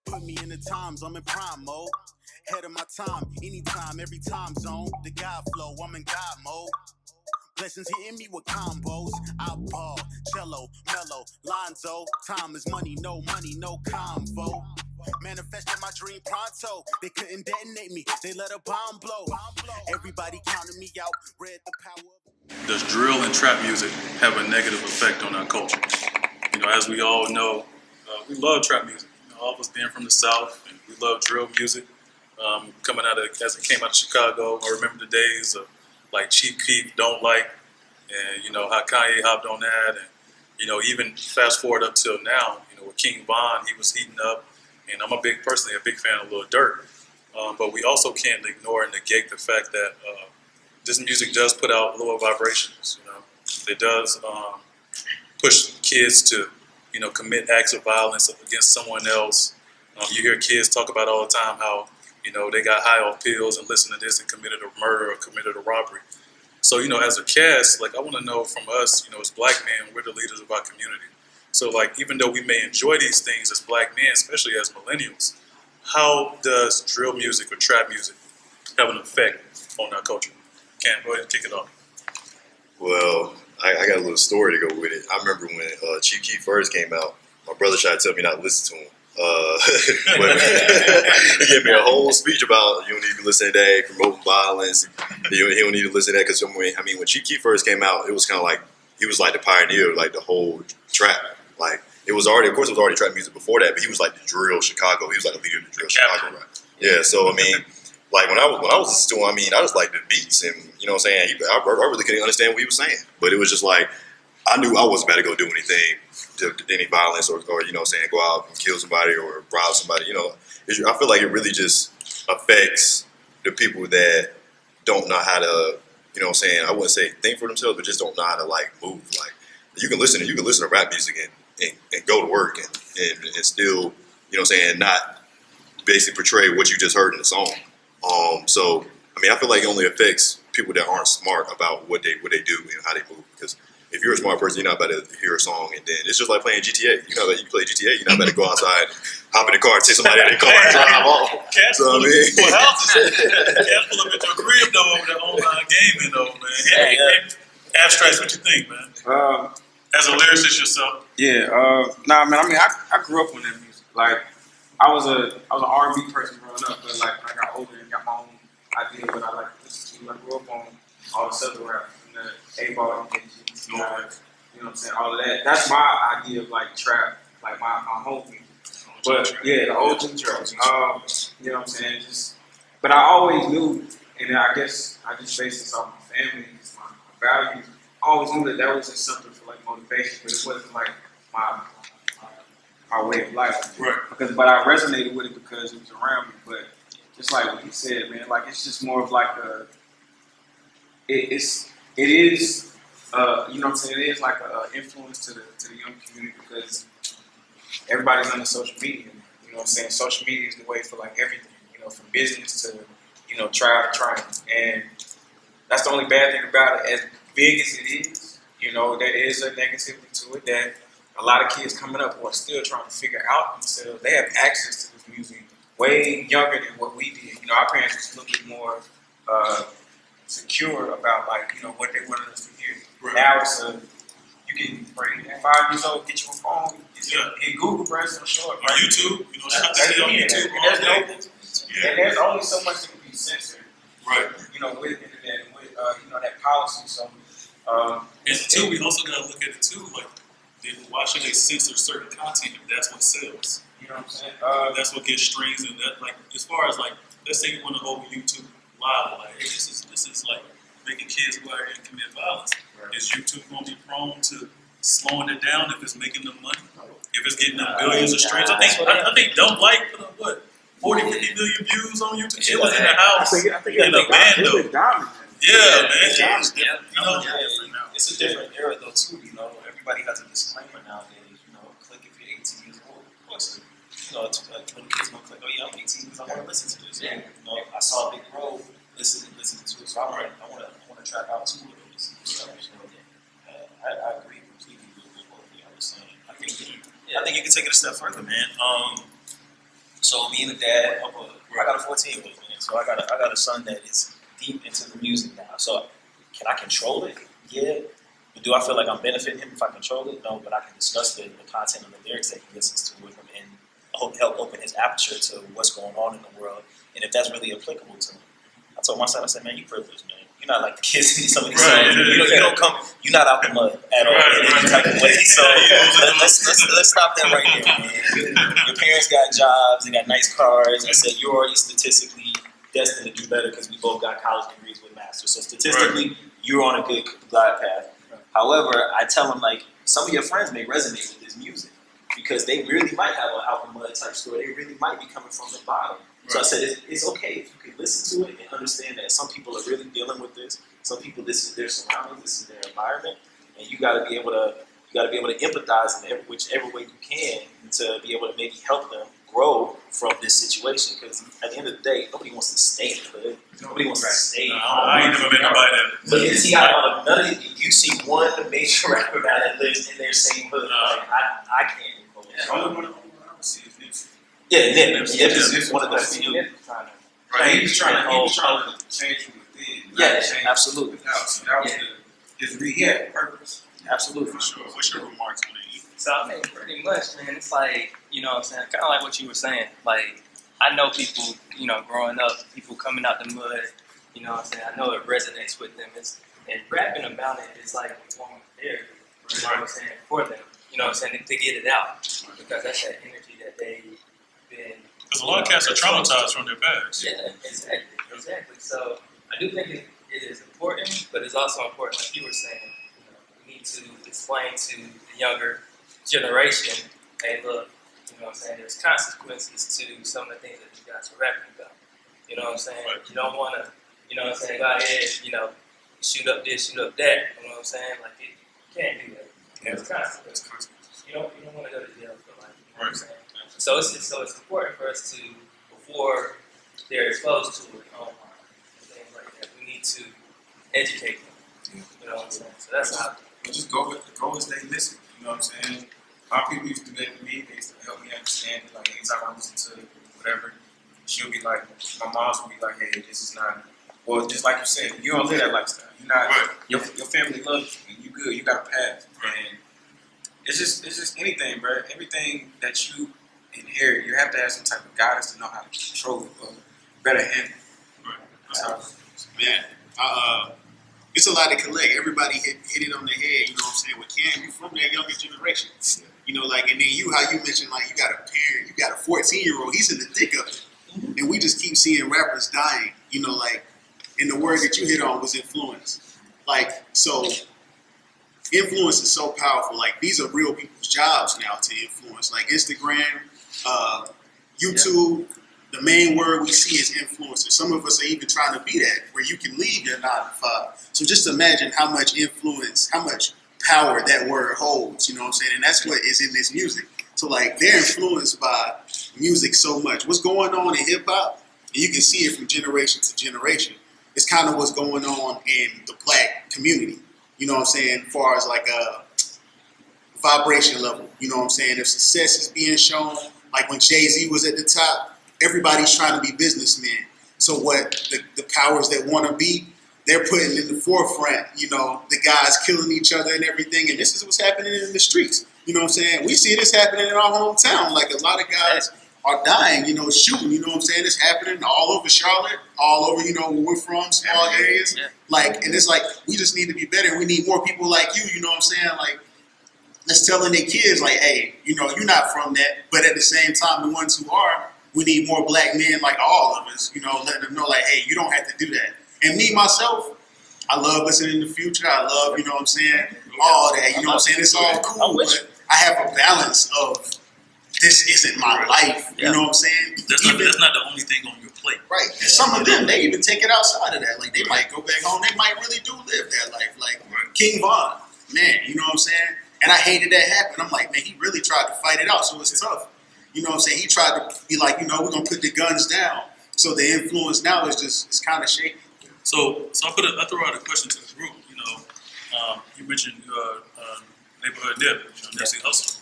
Put me in the times, I'm in prime mode. Head of my time, anytime, every time zone. The God flow, I'm in God mode. Blessings hitting me with combos. I ball, cello, mellow, Lonzo. Time is money, no convo. Manifested my dream pronto. They couldn't detonate me, they let a bomb blow. Everybody counted me out, read the power. Does drill and trap music have a negative effect on our culture? You know, as we all know, we love trap music. You know, all of us being from the South, and we love drill music. Coming out of, as it came out of Chicago, I remember the days of like Chief Keef, Don't Like, and you know how Kanye hopped on that, and you know even fast forward up till now, you know with King Von, he was heating up, and I'm personally a big fan of Lil Durk, but we also can't ignore and negate the fact that this music does put out lower vibrations. You know, it does push kids to commit acts of violence against someone else. You hear kids talk about all the time how they got high off pills and listened to this and committed a murder or committed a robbery. So, as a cast, like, I want to know from us, as black men, we're the leaders of our community. So, like, even though we may enjoy these things as black men, especially as millennials, how does drill music or trap music have an effect on our culture? Cam, go ahead and kick it off. Well, I got a little story to go with it. I remember when Chief Keef first came out, my brother tried to tell me not to listen to him. He gave me a whole speech about you don't need to listen to that, promoting violence. He don't need to listen to that because when Chief Keef first came out, it was kind of like he was like the pioneer of like the whole trap. Like it was already trap music before that, but he was like the drill Chicago. He was like the leader of the drill Chicago, right? Yeah. So like when I was listening to him, I just like the beats and what I'm saying. I really couldn't understand what he was saying, but it was just like I knew I wasn't about to go do anything to any violence or go out and kill somebody or rob somebody. I feel like it really just affects the people that don't know how to, I wouldn't say think for themselves, but just don't know how to like move. Like you can listen to rap music and go to work and still, not basically portray what you just heard in the song. So I feel like it only affects people that aren't smart about what they do and how they move. Because if you're a smart person, you're not about to hear a song and then it's just like playing GTA. You play GTA, you're not about to go outside, hop in the car, take somebody in their car and drive off. Cats pull up at your crib though over the online gaming though, man. Hey, Abstracts, what you think, man? As a lyricist yourself. Yeah, man. I grew up on that music. Like I was an R&B person growing up, but like when I got older and got my own idea of what I like to listen to, I grew up on all the Southern rap, from the A-Ball, you know what I'm saying, all of that. That's my idea of like trap, like my home music. But yeah, the old Jim Trap. You know what I'm saying? But I always knew, and I guess I just based this off my family, my values. I always knew that was just something for like motivation, but it wasn't like my way of life. Right. But I resonated with it because it was around me. But just like what you said, man, like it's just more of like it is. You know what I'm saying? It is like an influence to the young community because everybody's on the social media. You know what I'm saying? Social media is the way for like everything. From business to trial to triumph. And that's the only bad thing about it. As big as it is, there is a negativity to it that a lot of kids coming up who are still trying to figure out themselves. They have access to this music way younger than what we did. Our parents was a little bit more secure about what they wanted us to hear. Right. Now it's you can at 5 years old get you a phone. In Google, bro, it's so short. On YouTube, on YouTube. And there's only so much that can be censored. Right. With internet and with that policy. So and two, we also gotta look at it too. Like, why should they censor certain content if that's what sells? You know what I'm saying? That's what gets streams and that. Like, as far as like, let's say you want to go over YouTube Live, like, hey, this is like making kids go out here and commit violence. Right. Is YouTube gonna be prone to slowing it down if it's making them money? If it's getting them billions of streams? I think Don't Like put up what 40, 50 million views on YouTube. It was in the house in a bando. Yeah, man. It's a different era though too. Everybody has a disclaimer nowadays. Click if you're 18 years old. Of course, when kids gonna click, oh yeah, I'm 18 because I want to listen to this. Yeah. I saw Big Bro listening to it, so I want to trap out too with those stuff. I agree completely with what you were saying. I think I think you can take it a step further, man. So being a dad, I got a 14-year-old, man. So I got a son that is deep into the music now. So can I control it? Yeah. But do I feel like I'm benefiting him if I control it? No, but I can discuss the content and the lyrics that he listens to with him and help open his aperture to what's going on in the world. And if that's really applicable to him. I told my son, I said, man, you privileged, man. You're not like the kids in some of these songs. You don't come, you're not out the mud at all in any type of way. So let's stop that right there, man. Your parents got jobs, they got nice cars. I said, you're already statistically destined to do better because we both got college degrees with masters. So statistically, you're on a good glide path. However, I tell them, like, some of your friends may resonate with this music because they really might have an out the mud type story. They really might be coming from the bottom. So I said, it's okay if you can listen to it and understand that some people are really dealing with this. Some people, this is their surroundings, this is their environment, and you got to be able to empathize in whichever way you can to be able to maybe help them grow from this situation. Because at the end of the day, nobody wants to stay in the hood. Nobody wants to stay home. I ain't never been nobody that. But you see, none of you see one major rapper that lives in their same hood. Like, I can't recall it. The only one I would see is Nipsey. Yeah, Nip is one of the few. Right, he was trying to change from within. Yeah, absolutely. So that was his rehab purpose. Absolutely. For sure. What's your remarks on it? So I mean, pretty much, man, it's like, you know what I'm saying, kind of like what you were saying. Like, I know people, you know, growing up, people coming out the mud, you know what I'm saying, I know it resonates with them. And rapping about it is like a form of therapy, you know what I'm saying, for them, you know what I'm saying, to get it out. Because that's that energy that they've been. Because a lot of cats are traumatized from their past. Yeah, exactly. So I do think it is important, but it's also important, like you were saying, you know, we need to explain to the younger generation, hey, look, you know what I'm saying, there's consequences to some of the things that you guys are rapping about. You know what I'm saying? Right. You don't want to, you know what I'm saying, go ahead, you know, shoot up this, shoot up that. You know what I'm saying? Like, you can't do that. There's consequences. You don't want to go to jail for life. You know what I'm saying? So it's important for us to, before they're exposed to it online and things like that, we need to educate them. You know what I'm saying? So that's how. Just go and stay listen. You know what I'm saying? My people used to do that to me. They used to help me understand it. Like anytime I listen to whatever, she'll be like, my mom's will be like, hey, this is not. Well, just like you said, you don't live that lifestyle. You're not. Right. Your family loves you. You good. You got a path. And it's just anything, bro. Everything that you inherit, you have to have some type of guidance to know how to control it or better handle it. Right. That's how. Man, it's a lot to collect. Everybody hit it on the head, you know what I'm saying? With Cam, you from that younger generation. You know, like, and then you, how you mentioned, like, you got a parent, you got a 14-year-old, he's in the thick of it. And we just keep seeing rappers dying, you know, like, and the word that you hit on was influence. Like, so, influence is so powerful. Like, these are real people's jobs now to influence. Like, Instagram, YouTube, the main word we see is influencer. Some of us are even trying to be that, where you can leave your 9 to 5. So just imagine how much influence, how much power that word holds, you know what I'm saying? And that's what is in this music. So like they're influenced by music so much. What's going on in hip hop, and you can see it from generation to generation. It's kind of what's going on in the black community. You know what I'm saying? As far as like a vibration level, you know what I'm saying? If success is being shown, like when Jay-Z was at the top, everybody's trying to be businessmen. So what the powers that want to be, they're putting in the forefront, you know, the guys killing each other and everything. And this is what's happening in the streets. You know what I'm saying? We see this happening in our hometown. Like a lot of guys are dying, you know, shooting. You know what I'm saying? It's happening all over Charlotte, all over, you know, where we're from, small areas. Like, and it's like, we just need to be better. We need more people like you know what I'm saying? Like, that's telling their kids, like, hey, you know, you're not from that. But at the same time, the ones who are, we need more black men like all of us, you know, letting them know, like, hey, you don't have to do that. And me, myself, I love listening to the Future. I love, you know what I'm saying, all that. You know what I'm saying? It's all cool, but I have a balance of this isn't my life. You know what I'm saying? That's not the only thing on your plate. Right. And some of them, they even take it outside of that. Like, they might go back home. They might really do live that life. Like King Von, man, you know what I'm saying? And I hated that happen. I'm like, man, he really tried to fight it out, so it's tough. You know what I'm saying? He tried to be like, you know, we're going to put the guns down. So the influence now is just, it's kind of shaky. So I throw out a question to the group. You know, you mentioned neighborhood nip, you know, Nipsey Hussle.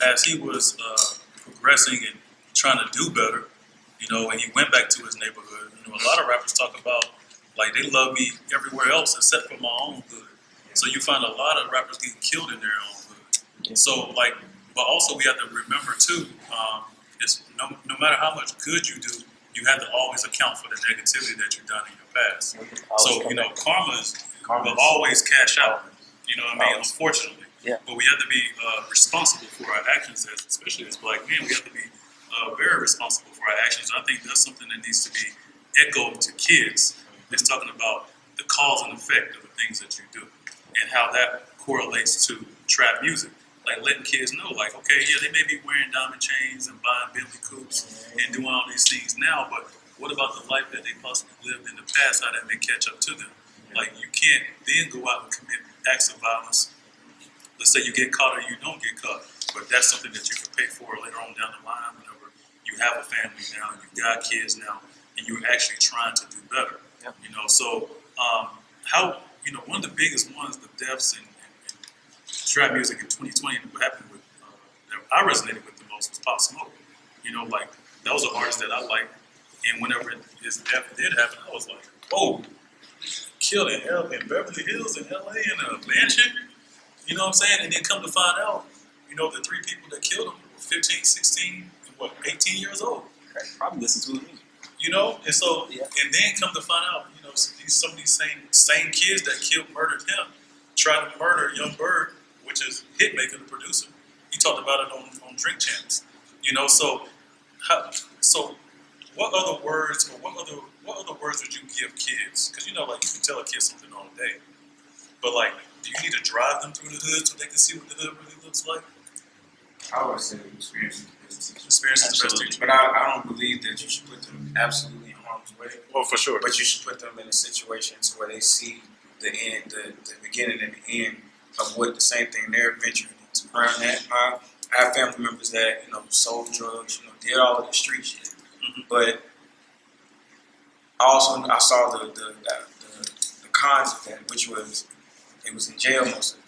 as he was progressing and trying to do better, and he went back to his neighborhood, a lot of rappers talk about, like, they love me everywhere else except for my own hood. So you find a lot of rappers getting killed in their own hood. So, like, but also we have to remember, too, it's no matter how much good you do, you have to always account for the negativity that you've done in your past. So, karma will always cash out, unfortunately. Yeah. But we have to be responsible for our actions, especially as black men. We have to be very responsible for our actions. I think that's something that needs to be echoed to kids. It's talking about the cause and effect of the things that you do and how that correlates to trap music. Like letting kids know, like, okay, yeah, they may be wearing diamond chains and buying Bentley coupes and doing all these things now, but what about the life that they possibly lived in the past, how that may catch up to them? Like, you can't then go out and commit acts of violence. Let's say you get caught or you don't get caught, but that's something that you can pay for later on down the line whenever you have a family now, you've got kids now, and you're actually trying to do better. Yep. So how, one of the biggest ones, the deaths in trap music in 2020, what happened with, that I resonated with the most was Pop Smoke. Like, that was an artist that I liked, and whenever his death did happen, I was like, whoa, killed in Beverly Hills in LA in a mansion? You know what I'm saying? And then come to find out, the three people that killed him were 15, 16, and 18 years old. Probably listen to his music. And so, and then come to find out, some of these same kids that murdered him, tried to murder Young Bird, which is Hitmaker, the producer. He talked about it on Drink Champs. So what other words or what other words would you give kids? Because like you can tell a kid something all day, but like, do you need to drive them through the hood so they can see what the hood really looks like? I always say experience is the best teacher. Experience is the best teacher. But I don't believe that you should put them absolutely in harm's way. Well, for sure. But you should put them in a situation to where they see the end, the beginning and the end of what the same thing they're venturing into. Around that, I have family members that sold drugs, did all of the street shit. Mm-hmm. But also I saw the cons of that, which was they was in jail most of the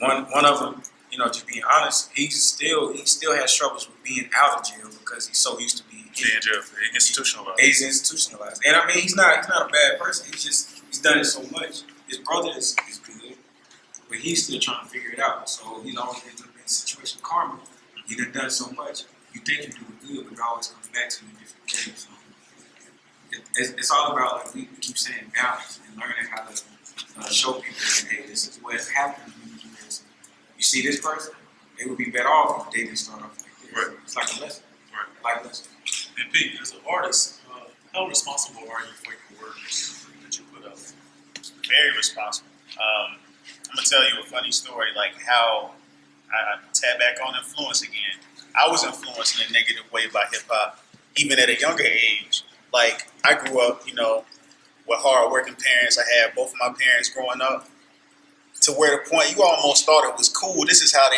time. One of them, just being honest, he still has struggles with being out of jail because he's so used to being in jail, institutionalized. He's institutionalized, and I mean he's not a bad person. He's done it so much. His brother is good, but he's still trying to figure it out. So he's always ends up in a situation karma. He done so much. You think you do good, but it always comes back to you in different ways. So it's all about, like we keep saying, balance and learning how to show people that, hey, this is what happens when you do this. You see this person, they would be better off if they didn't start off like this. Right. It's like a lesson. Right. Like lesson. And Pete, as an artist, how responsible are you for your work that you put out? Very responsible. I'm gonna tell you a funny story, like how I tap back on influence again. I was influenced in a negative way by hip hop, even at a younger age. Like, I grew up, with hard-working parents. I had both of my parents growing up, to where the point you almost thought it was cool. This is how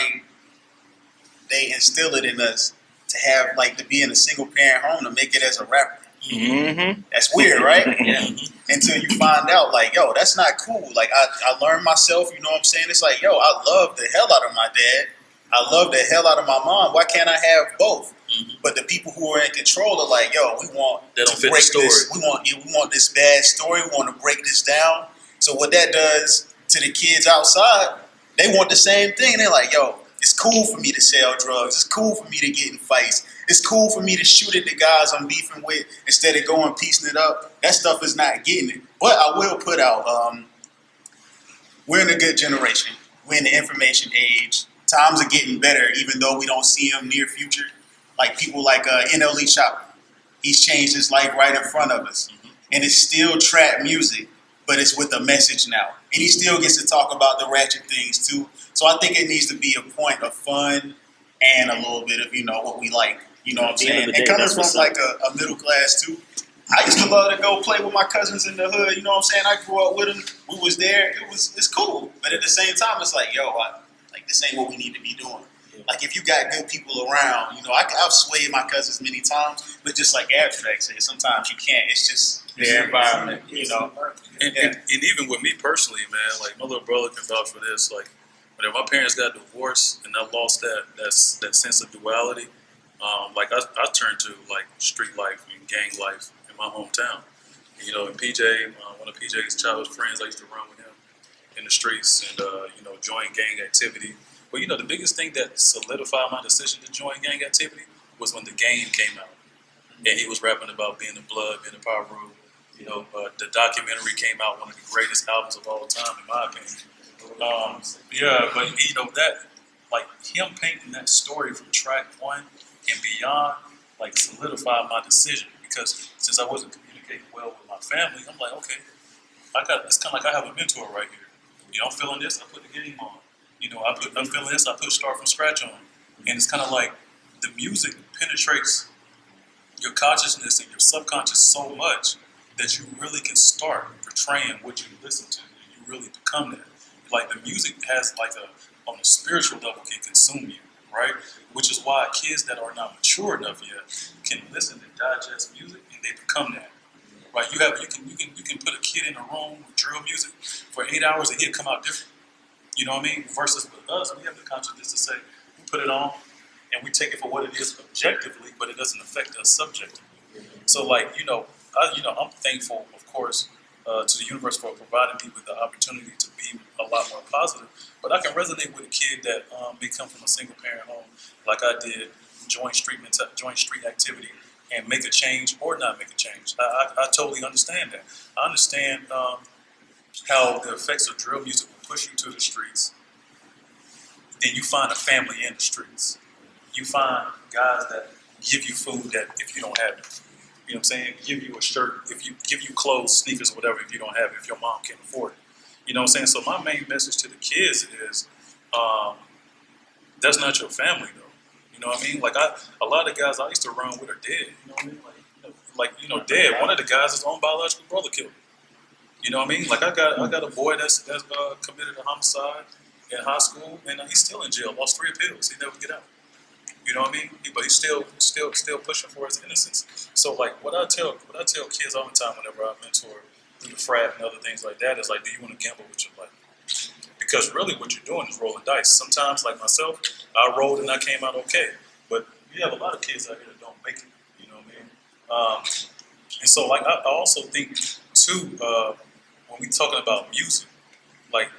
they instill it in us to have, like, to be in a single-parent home to make it as a rapper. Mm-hmm. That's weird, right? Yeah. Until you find out, like, yo, that's not cool. Like, I learned myself, you know what I'm saying? It's like, yo, I love the hell out of my dad. I love the hell out of my mom. Why can't I have both? Mm-hmm. But the people who are in control are like, yo, we want They don't to fit the break story. this. We want this bad story. We want to break this down. So what that does to the kids outside, they want the same thing. They're like, yo, it's cool for me to sell drugs. It's cool for me to get in fights. It's cool for me to shoot at the guys I'm beefing with instead of going piecing it up. That stuff is not getting it. But I will put out, we're in a good generation. We're in the information age. Times are getting better, even though we don't see them near future. Like people like NLE Chopper. He's changed his life right in front of us. Mm-hmm. And it's still trap music, but it's with a message now. And he still gets to talk about the ratchet things too. So I think it needs to be a point of fun and a little bit of, what we like. You know what I'm saying? And coming from like a middle class too. I used to love to go play with my cousins in the hood. You know what I'm saying? I grew up with them. We was there. It's cool. But at the same time, it's like, yo, this ain't what we need to be doing. Like, if you got good people around, I've swayed my cousins many times, but just like Abstract said, sometimes you can't. It's just their environment, And even with me personally, man, like, my little brother can vouch for this. Like, Whenever my parents got divorced and I lost that sense of duality, like I turned to like street life and gang life in my hometown. You know, and PJ, one of PJ's childhood friends, I used to run with him in the streets and join gang activity. But the biggest thing that solidified my decision to join gang activity was when The Game came out, and he was rapping about being the blood, being the power rule. The documentary came out, one of the greatest albums of all time, in my opinion. But that, like him painting that story from track one and beyond, like solidified my decision because since I wasn't communicating well with my family, I'm like, okay, it's kind of like I have a mentor right here. I'm feeling this, I put The Game on. I'm feeling this, I put Start From Scratch on. And it's kind of like the music penetrates your consciousness and your subconscious so much that you really can start portraying what you listen to. And you really become that. Like the music has on a spiritual level can consume you, right? Which is why kids that are not mature enough yet can listen and digest music and they become that. Right? You can put a kid in a room with drill music for 8 hours and he'll come out different. You know what I mean? Versus with us, we have the consciousness to say, we put it on and we take it for what it is objectively, but it doesn't affect us subjectively. So I'm thankful, of course, to the universe for providing me with the opportunity to be a lot more positive. But I can resonate with a kid that may come from a single parent home, like I did, join street activity, and make a change or not make a change. I totally understand that. I understand how the effects of drill music will push you to the streets. Then you find a family in the streets. You find guys that give you food that if you don't have it. You know what I'm saying? Give you a shirt, if you give you clothes, sneakers, whatever, if you don't have it, if your mom can't afford it. You know what I'm saying? So my main message to the kids is that's not your family though. You know what I mean? Like a lot of the guys I used to run with are dead. You know what I mean? Dead. One of the guys his own biological brother killed him. You know what I mean? Like I got a boy that's committed a homicide in high school and he's still in jail, lost 3 appeals. He never get out. You know what I mean? But he's still pushing for his innocence. So like what I tell kids all the time whenever I mentor through the frat and other things like that is like, do you want to gamble with your life? Because really what you're doing is rolling dice. Sometimes like myself, I rolled and I came out okay. But you have a lot of kids out here that don't make it. You know what I mean? And so like I also think too, when we talking about music, like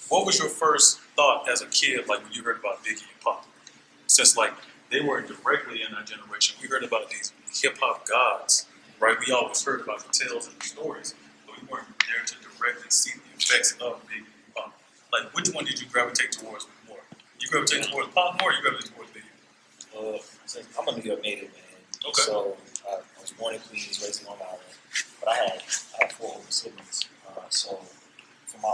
what was your first thought as a kid like when you heard about Biggie and Pop? Since like they weren't directly in our generation. We heard about these hip-hop gods, right? We always heard about the tales and the stories, but we weren't there to directly see the effects of Biggie and Pop. Like, which one did you gravitate towards more? You gravitate towards Pop more or you gravitate towards Biggie? So I'm a New York native, man. Okay. So I was born in Queens, raised in Long Island, but I had 4 older siblings. So for my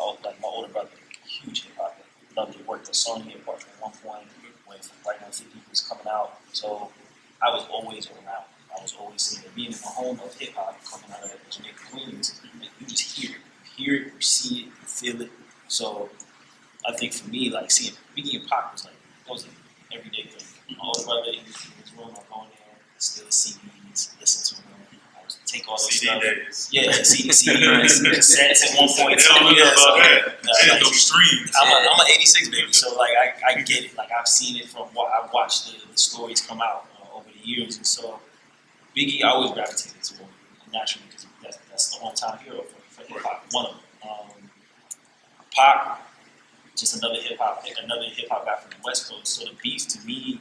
older brother, huge hip-hop, loved it, worked at Sony at one point. When 50 was coming out, so I was always around. I was always seeing it. Being in the home of hip hop, coming out of Jamaica, Queens, you just hear it. You hear it, you see it, you feel it. So I think for me, like seeing Biggie and Pop was an everyday thing. My older brother in his room, I'd go in there, steal the CDs, listen to them. I would take all the CD stuff. days. Yeah, CDs, cassettes at one point. They don't know about that. They didn't know streams. I'm an 86 baby, so like I get it. Like I've seen it from what I've watched the stories come out over the years, and so Biggie I always gravitated to him naturally because that's the hometown hero for hip hop. One of them. Pop, just another hip hop guy from the West Coast. So the beef to me,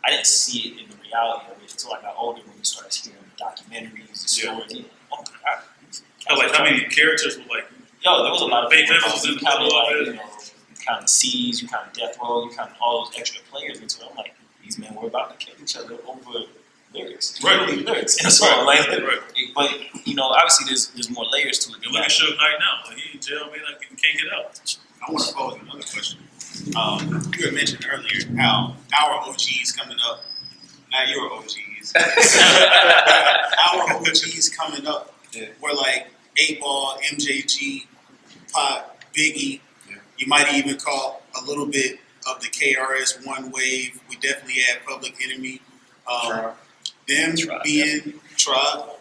I didn't see it in the reality of it until I got older when we started hearing the documentaries, the stories. Yeah. Oh my God! Like how many characters were like? Yo, there was a lot of big people. businesses in the You middle of it. you kind of C's, you kind of Death Row, you kind of all those extra players into it. I'm like, these men were about to kill each other over lyrics, Right. lyrics in a song. Like, Right. But obviously there's more layers to it. You look at Suge Knight now. Like he in jail, man. Like he can't get out. I want to pose another question. You had mentioned earlier how our OGs coming up, not your OGs, our OGs coming up were like 8-Ball, MJG, Pop, Biggie. Yeah. You might even call a little bit of the KRS-One wave. We definitely had Public Enemy. Them being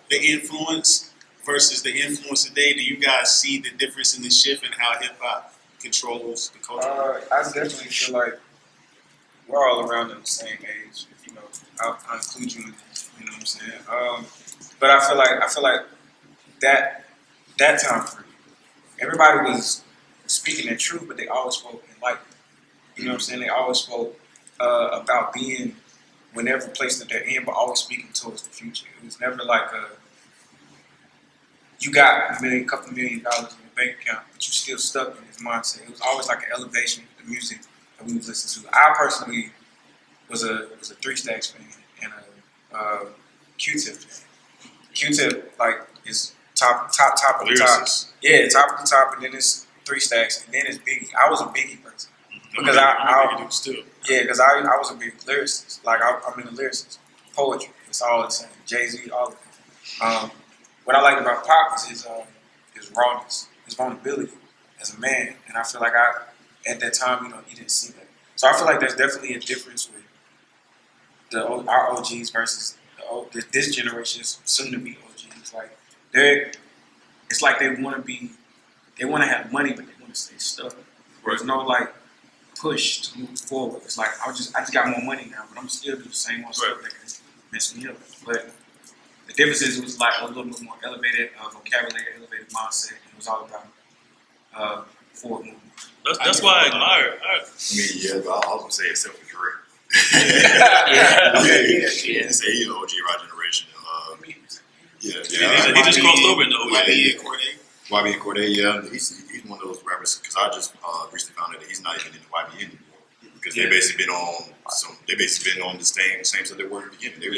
the influence versus the influence today. Do you guys see the difference in the shift in how hip hop controls the culture? I definitely feel like we're all around in the same age. You know, I'll include you in this. You know what I'm saying? But I feel like that time period, everybody was speaking their truth, but they always spoke in light. You know what I'm saying? They always spoke about being whenever place that they're in, but always speaking towards the future. It was never like you got a couple $1 million in your bank account, but you still stuck in this mindset. It was always like an elevation of the music that we was listening to. I personally was a 3 Stacks fan and a Q-Tip fan. Q-Tip like is top of the top. Yeah, top of the top, and then it's 3 Stacks, and then it's Biggie. I was a Biggie person because because I was a big lyricist. Like I'm in the lyricist, poetry. It's all the same. Jay-Z, all of it. What I like about Pop is his rawness, his vulnerability as a man, and I feel like at that time, he didn't see that. So I feel like there's definitely a difference with our OGs versus this generation's soon-to-be OGs. Like it's like they want to have money, but they want to stay stuck. There's no like push to move forward. It's like I just got more money now, but I'm still do the same old stuff that can mess me up. But the difference is it was like a little bit more elevated vocabulary, elevated mindset. It was all about forward movement. That's why I admire. I mean, but I was gonna say except for Drake. Say OG of our generation. He just crossed over in the OG. YB and Cordae, yeah, he's one of those rappers because I just recently found out that he's not even in the YB anymore because they basically been on the same stuff they were in the beginning. They were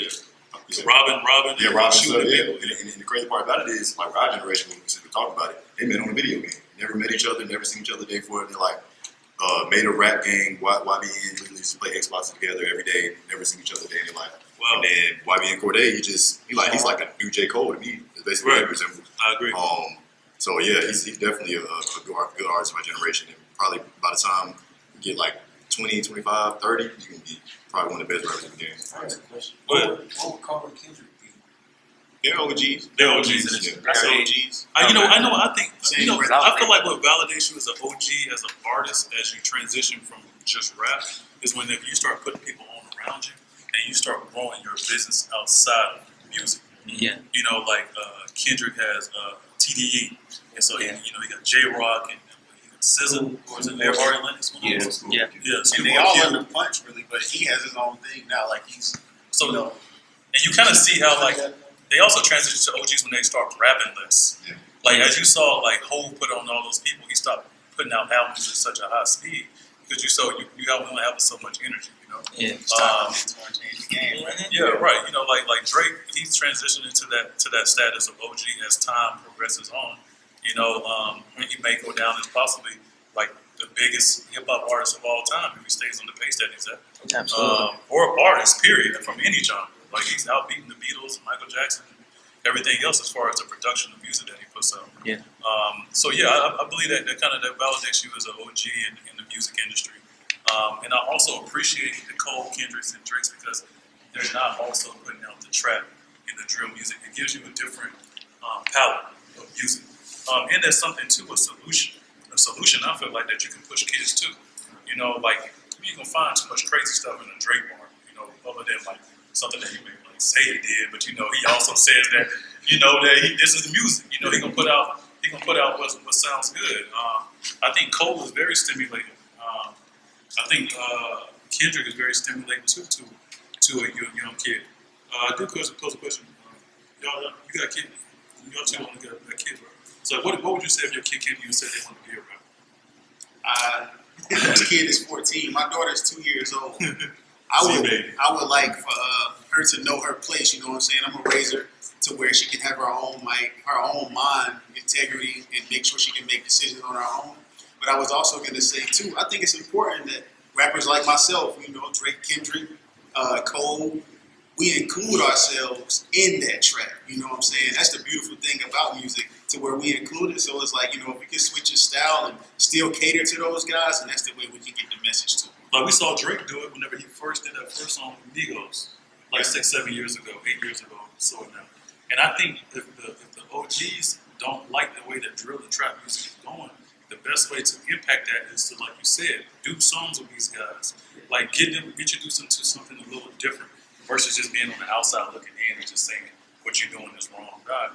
Robin. Yeah, Robin. So, yeah, and the crazy part about it is, like our generation, when we talk about it, they met on a video game. Never met each other, never seen each other the day before. They're like made a rap game. YB and used to play Xbox together every day. Never seen each other the day in their life. Wow. And then YB and Cordae, he's like a new J. Cole to me. It's basically what he resembles. I agree. So yeah, he's definitely a good artist of my generation. And probably by the time you get like 20, 25, 30, you can be probably one of the best rappers in the game. What would Cole and Kendrick be? They're OGs. They're OGs. That's OGs. I feel like what validates you as an OG, as an artist, as you transition from just rap, is whenever you start putting people on around you and you start growing your business outside of music. Yeah. Like Kendrick has TDE, and so he got J Rock and SZA, or is it Ari Lennox? Yeah. And they all under punch really, but he has his own thing now. Like he's and you kind of see how like they also transition to OGs when they start rapping less. Yeah. Like as you saw, like Hov put on all those people, he stopped putting out albums at such a high speed because you only have so much energy. Yeah. Right. Like Drake, he's transitioned into that status of OG as time progresses on. He may go down as possibly like the biggest hip hop artist of all time if he stays on the pace that he's at. Absolutely. Or artist, period, from any genre. Like he's outbeating the Beatles, Michael Jackson, everything else as far as the production of music that he puts out. Yeah. I believe that that validates you as an OG in the music industry. And I also appreciate the Cole, Kendricks, and Drakes because they're not also putting out the trap and the drill music. It gives you a different palette of music. And there's something to a solution. A solution I feel like that you can push kids to. Like you ain't gonna find too much crazy stuff in a Drake bar, other than like something that he may like say he did, but he also says that, that this is music. He gonna put out what sounds good. I think Cole is very stimulating. I think Kendrick is very stimulating too to a young kid. I did pose a question. Y'all, you got kids. Y'all two want to get a kid, right? So what would you say if your kid came to you and said they want to be a rapper? This kid is 14. My daughter's 2 years old. I would like for her to know her place. You know what I'm saying? I'm gonna raise her to where she can have her own mind, integrity, and make sure she can make decisions on her own. But I was also going to say, too, I think it's important that rappers like myself, Drake, Kendrick, Cole, we include ourselves in that track. You know what I'm saying? That's the beautiful thing about music, to where we include it. So it's like, if we can switch your style and still cater to those guys, and that's the way we can get the message to them. Like we saw Drake do it whenever he first did that first song with Migos, like 6-7 years ago, 8 years ago, so now. And I think if the OGs don't like the way that drill and trap music is going, the best way to impact that is to, like you said, do songs with these guys. Like introduce them to something a little different versus just being on the outside looking in and just saying what you're doing is wrong. God,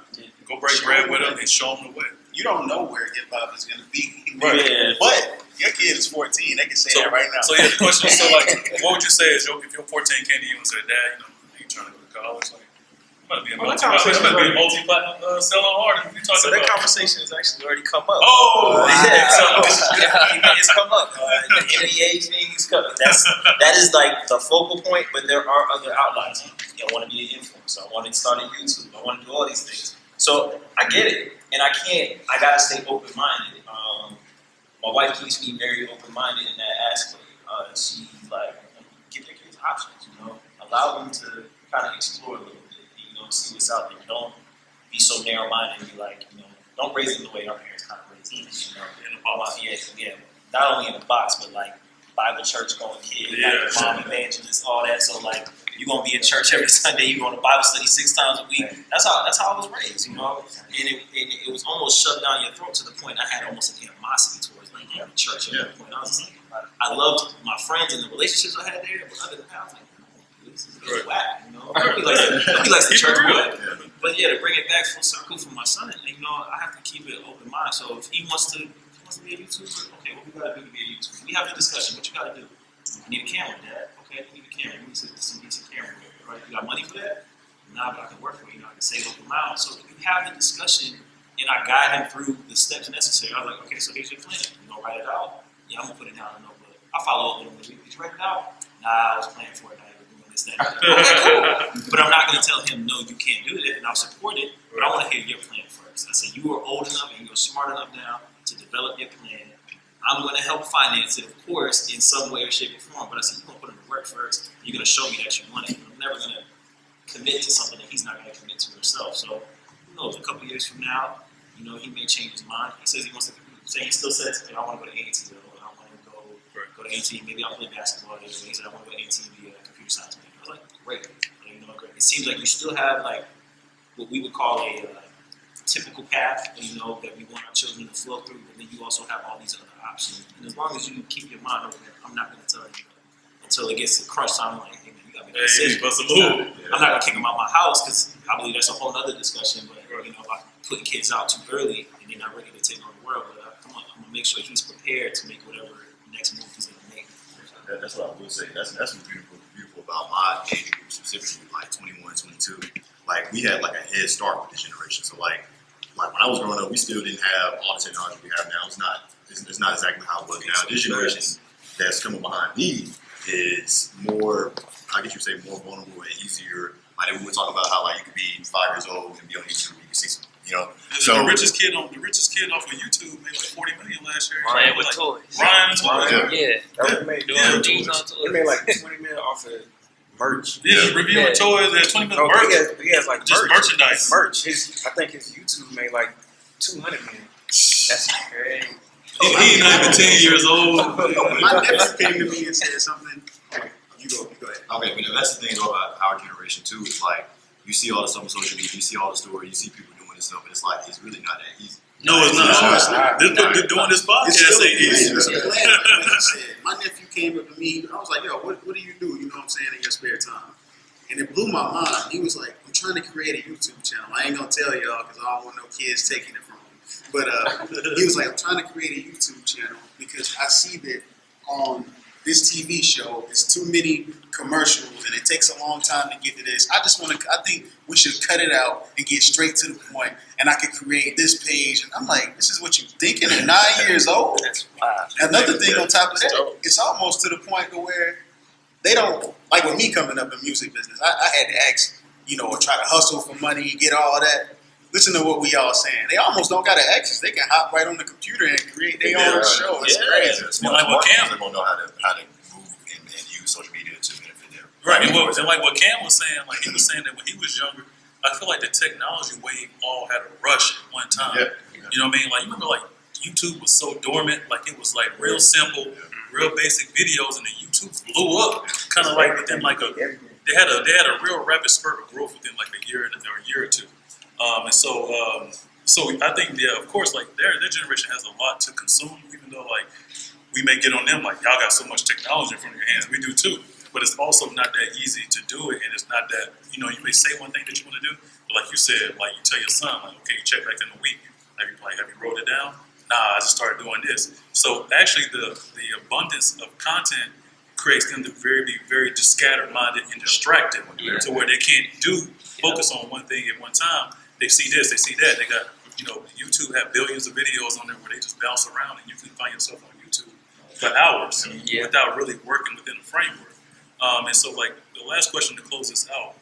go break bread with them and show them the way. You don't know where hip hop is gonna be, Yeah. but your kid is 14. They can say that right now. So yeah, the question is, so like, what would you say is if your 14 came to you and said, Dad, I ain't trying to go to college, like, I'm about to be a multi-platinum selling artist. What you talking So that about? conversation has actually already come up. Oh, It's come up. The NBA thing is coming. That is like the focal point, but there are other outlets. I want to be an influencer. I want to start a YouTube. I want to do all these things. So I get it, and I gotta stay open-minded. My wife keeps me very open-minded in that aspect. She like give your kids options, allow them to kind of explore a little bit, see what's out there. Don't be so narrow-minded and be like, don't raise them the way our parents kind of raised us, in the box. Yeah, not only in the box, but like Bible church going kid, like mom evangelist, all that. So like you're gonna be in church every Sunday, you're going to Bible study 6 times a week. That's how I was raised, And it was almost shoved down your throat to the point I had almost an animosity towards like church at that point. I was like, I loved my friends and the relationships I had there, but other than that, I was like, this is really whack, Nobody likes the church boy. But yeah, to bring it back full circle for my son, I have to keep it open mind. So if he wants to be a YouTuber, okay, what we gotta do to be a YouTuber? We have the discussion. What you gotta do? I need a camera, Dad. Okay, you need a camera. You need some decent camera, right? You got money for that? Nah, but I can work for it. I can save up a mile. So we have the discussion, and I guide him through the steps necessary. I was like, okay, so here's your plan. You gonna write it out? Yeah, I'm gonna put it down in a notebook. I'll follow up with him. Did you write it out? Nah, I was planning for it. Okay, cool. But I'm not going to tell him, no, you can't do that, and I'll support it, but I want to hear your plan first. I said, you are old enough and you're smart enough now to develop your plan. I'm going to help finance it, of course, in some way or shape or form, but I said, you're going to put in the work first. You're going to show me that you want it. I'm never going to commit to something that he's not going to commit to himself. So, who knows, a couple of years from now, he may change his mind. He says he wants to, he still says, hey, I want to go to A&T, I want to go to A&T, maybe I'll play basketball there. He said, I want to go to A&T and be a computer science major. I was like, great. Great. It seems like you still have like what we would call a typical path, that we want our children to flow through, but then you also have all these other options. And as long as you keep your mind open, I'm not going to tell you until it gets to crunch time. I'm like, hey man, you got to make a decision. I'm not going to kick them out of my house because I believe that's a whole other discussion. But if I put kids out too early and they're not ready to take on the world, but I'm going to make sure he's prepared to make whatever next move he's going to make. That's what I will say. That's what's beautiful about my age group, specifically like 21, 22. Like we had like a head start with this generation. So like when I was growing up, we still didn't have all the technology we have now. It's not exactly how it was now. This generation that's coming behind me is more, I guess you say, more vulnerable and easier. Like we were talking about how like you could be 5 years old and be on YouTube, you can see some, So the richest kid off of YouTube made like 40 million last year. Ryan with toys. He made like 20 million off of merch. Yeah, reviewing toys. They had 20 million merch. He has like just merchandise. Merch. I think his YouTube made like 200 million. That's crazy. He's not even 10 years old. My nephew came to me and said something. You go ahead. Okay, but that's the thing about our generation too. Is like you see all the stuff on social media, you see all the stories, you see people doing this stuff, but it's like it's really not that easy. No, it's not. Doing this podcast ain't easy. My nephew came up to me. I was like, "Yo, what do you do? You know what I'm saying, in your spare time?" And it blew my mind. He was like, "I'm trying to create a YouTube channel. I ain't gonna tell y'all because I don't want no kids taking it from me." But he was like, "I'm trying to create a YouTube channel because I see that on this TV show, there's too many commercials and it takes a long time to get to this. I think we should cut it out and get straight to the point, and I could create this page." And I'm like, this is what you're thinking at 9 years old? That's wild. Another thing on top of that, it's almost to the point to where they don't, like with me coming up in music business, I had to ask, or try to hustle for money, get all that. Listen to what we all saying. They almost don't got to access. They can hop right on the computer and create their own show. It's crazy. It's like what Cam, they're gonna know how to move and use social media to benefit them. Right. And like what Cam was saying, like he was saying that when he was younger, I feel like the technology wave all had a rush at one time. Yeah. You know what I mean? Like you remember, like YouTube was so dormant, like it was like real simple, real basic videos, and then YouTube blew up, kind of like within like they had a real rapid spurt of growth within like a year or two. And so So I think, yeah, of course, like their generation has a lot to consume, even though like we may get on them like y'all got so much technology in front of your hands. We do too, but it's also not that easy to do it, and it's not that you may say one thing that you want to do, but like you said, like you tell your son, like okay, you check back in a week. Have you wrote it down? Nah, I just started doing this. So actually, the abundance of content creates them to be very scattered minded and distracted, to where they can't focus on one thing at one time. They see this, they see that. They got YouTube have billions of videos on there where they just bounce around, and you can find yourself on YouTube for hours without really working within the framework. And so, like the last question to close this out,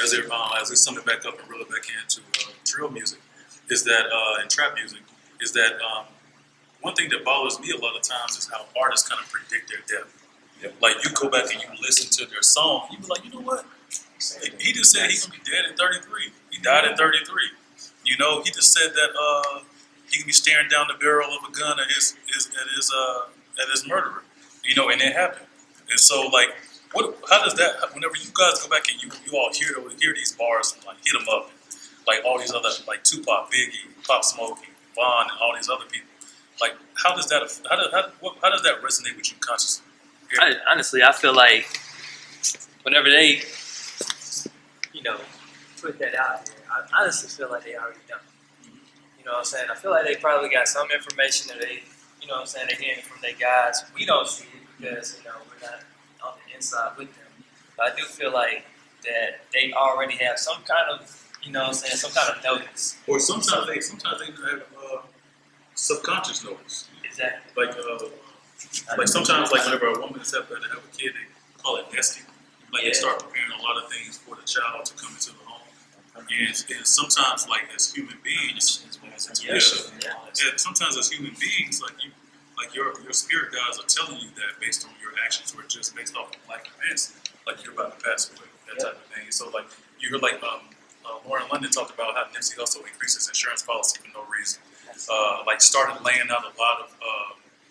as we sum it back up and reel it back into drill music, is that and trap music, is that one thing that bothers me a lot of times is how artists kind of predict their death. Yep. Like you go back and you listen to their song, you be like, you know what? He just said he's gonna be dead at 33. He died at 33. He just said that he can be staring down the barrel of a gun at his murderer. And it happened. And so, like, how does that? Whenever you guys go back and you all hear these bars, like hit 'em up, like all these other like Tupac, Biggie, Pop Smoke, Von, and all these other people. Like, how does that resonate with you consciously? Honestly, I feel like whenever they, put that out there, I honestly feel like they already done. You know what I'm saying? I feel like they probably got some information that they, they're hearing from their guys. We don't see it because, we're not on the inside with them. But I do feel like that they already have some kind of, some kind of notice. Or sometimes they have subconscious notice. Exactly. Like sometimes, like whenever a woman is having to have a kid, they call it nesting. Like they start preparing a lot of things for the child to come into the home. And sometimes, like as human beings, and sometimes as human beings, like your spirit guides are telling you that based on your actions or just based off of life events, like you're about to pass away, that type of thing. So like you heard Lauren London talked about how Nipsey Hussle increased his insurance policy for no reason. Like started laying out a lot of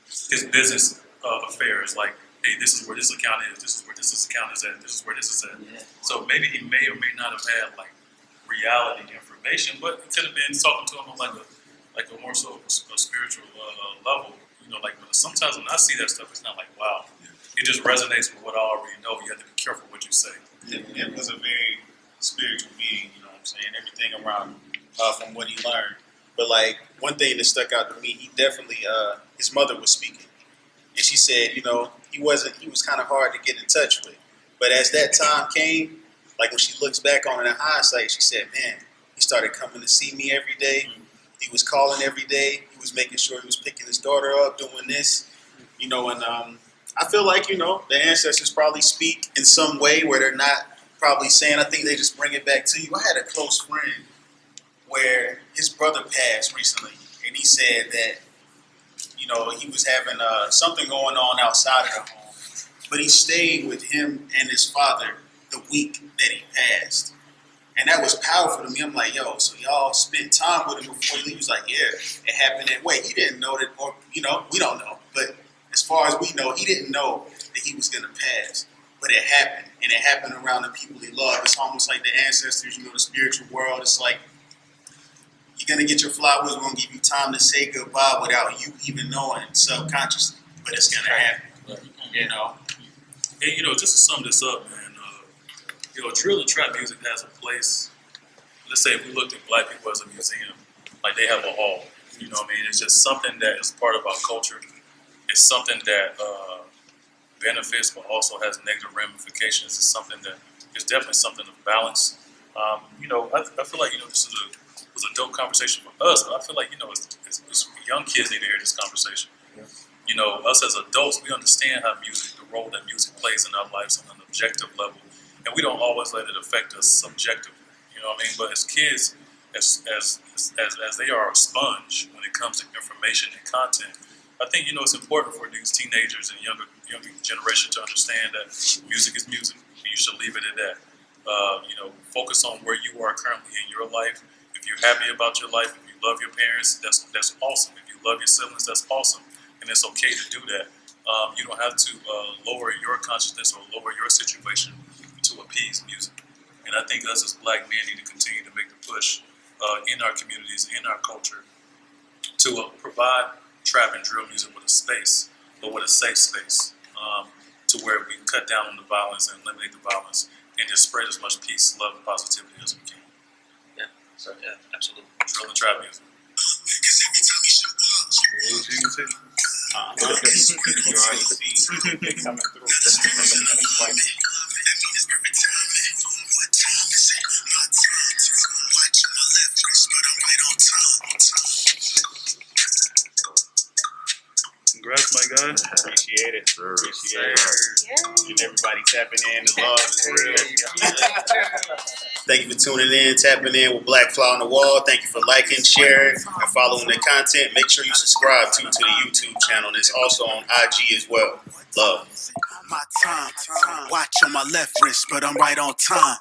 his business affairs, like, hey, this is where this account is, this is where this account is at, this is where this is at. Yeah. So maybe he may or may not have had like reality information, but it could have been talking to him on like a more so a spiritual level. Sometimes when I see that stuff, it's not like wow, it just resonates with what I already know. You have to be careful what you say. It was a very spiritual being, you know what I'm saying? Everything around from what he learned. But like one thing that stuck out to me, he definitely his mother was speaking, and she said, he was kind of hard to get in touch with. But as that time came, like when she looks back on it in hindsight, she said, man, he started coming to see me every day. He was calling every day. He was making sure he was picking his daughter up, doing this, and I feel like, the ancestors probably speak in some way where they're not probably saying, I think they just bring it back to you. I had a close friend where his brother passed recently, and he said that, he was having something going on outside of the home, but he stayed with him and his father the week that he passed. And that was powerful to me. I'm like, yo, so y'all spent time with him before he was like, yeah, it happened that way. He didn't know that, or, we don't know. But as far as we know, he didn't know that he was going to pass. But it happened, and it happened around the people he loved. It's almost like the ancestors, the spiritual world. It's like, you're going to get your flowers. We're going to give you time to say goodbye without you even knowing subconsciously. But it's going to happen, And, just to sum this up, man, drill and trap music has a place. Let's say if we looked at black people as a museum, like they have a hall. You know what I mean? It's just something that is part of our culture. It's something that benefits but also has negative ramifications. It's something that is definitely something of balance. I feel like, this was a dope conversation for us, but I feel like, it's young kids need to hear this conversation. Yeah. Us as adults, we understand how the role that music plays in our lives on an objective level, and we don't always let it affect us subjectively. You know what I mean? But as kids, as they are a sponge when it comes to information and content, I think, it's important for these teenagers and younger generation to understand that music is music, and you should leave it at that. Focus on where you are currently in your life. If you're happy about your life, if you love your parents, that's awesome. If you love your siblings, that's awesome. And it's okay to do that. You don't have to lower your consciousness or lower your situation to appease music. And I think us as black men need to continue to make the push in our communities, in our culture, to provide trap and drill music with a space, but with a safe space, to where we can cut down on the violence and eliminate the violence, and just spread as much peace, love, and positivity as we can. Yeah, so, yeah, absolutely. Drill and trap music. You already see coming through. Congrats, my guy. Appreciate it. Appreciate it. And everybody tapping in. The love is real. Thank you for tuning in, tapping in with Black Fly on the Wall. Thank you for liking, sharing, and following the content. Make sure you subscribe to the YouTube channel. And it's also on IG as well. Love. My time, watch on my left wrist, but I'm right on time.